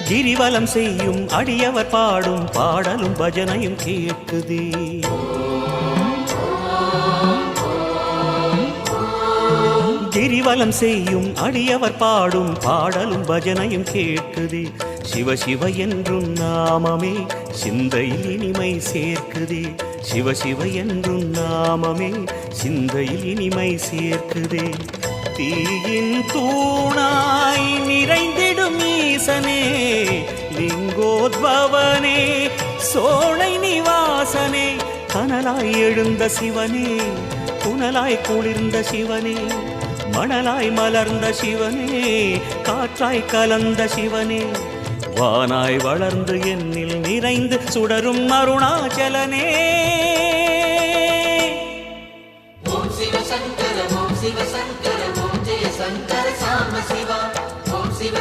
கிரிவலம் செய்யும் அடியவர் பாடும் பாடலும் பஜனையும் கேட்குதே. கிரிவலம் செய்யும் அடியவர் பாடும் பாடலும் பஜனையும் கேட்குதே. சிவ சிவ என்றும் நாமமே சிந்தையில் இனிமை சேர்க்குதே. சிவ சிவ என்றும் நாமமே சிந்தையில் இனிமை சேர்க்குதே. தீயின் தூணாய் நிறைந்திடும் ஈசனே, லிங்கோத்பவனே, சோலை நிவாசனே, கனலாய் எழுந்த சிவனே, புனலாய் குளிர்ந்த சிவனே, மணலாய் மலர்ந்த சிவனே, காற்றாய் கலந்த சிவனே, வானாய் வளர்ந்து என்னில் நிறைந்து சுடரும் அருணாச்சலனே. ஓம் சிவ சங்கர ஓம் சிவ சங்கர ஓம் ஜெய சங்கர சாம சிவா. ஓம் சிவ